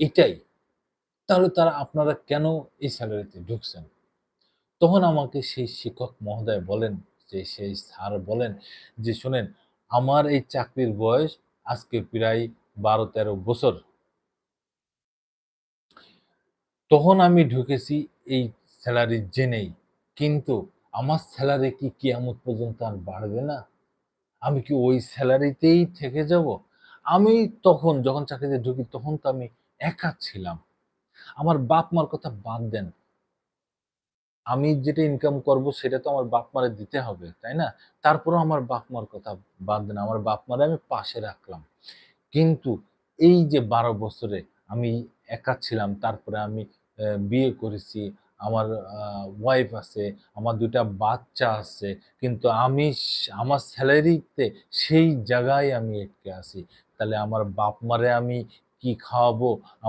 এটাই। তাহলে আপনারা কেন এই সেলারিতে ঢুকছেন? তখন আমাকে সেই শিক্ষক মহোদয় বলেন, সেই স্যার বলেন যে, "শোনেন, আমার এই চাকরির বয়স আজকে প্রায় ১২-১৩ বছর। তখন আমি ঢুকেছি এই সেলারি জেনেই। কিন্তু আমার সেলারি কি কিয়ামত পর্যন্ত আর বাড়বে না? আমি কি ওই সেলারিতেই থেকে যাব?" আমি তখন যখন চাকরিতে ঢুকি তখন তো আমি একা ছিলাম। আমার বাপ-মার কথা বাদ দেন। আমি যেটা ইনকাম করব সেটা তো আমার বাপ-মারে দিতে হবে, তাই না? তারপরেও আমার বাপ-মার কথা বাদ দেন। আমার বাপ-মারে আমি পাশে রাখলাম। কিন্তু এই যে ১২ বছরে আমি একা ছিলাম। তারপরে আমি বিয়ে করেছি। আমার আ ওয়াইফ আছে, আমার ২ টা বাচ্চা আছে। কিন্তু আমি আমার সেলারিতে সেই জায়গায় আমি আটকে আছি। তাহলে আমার বাপ-মারে আমি কি খাওয়াবো? আমার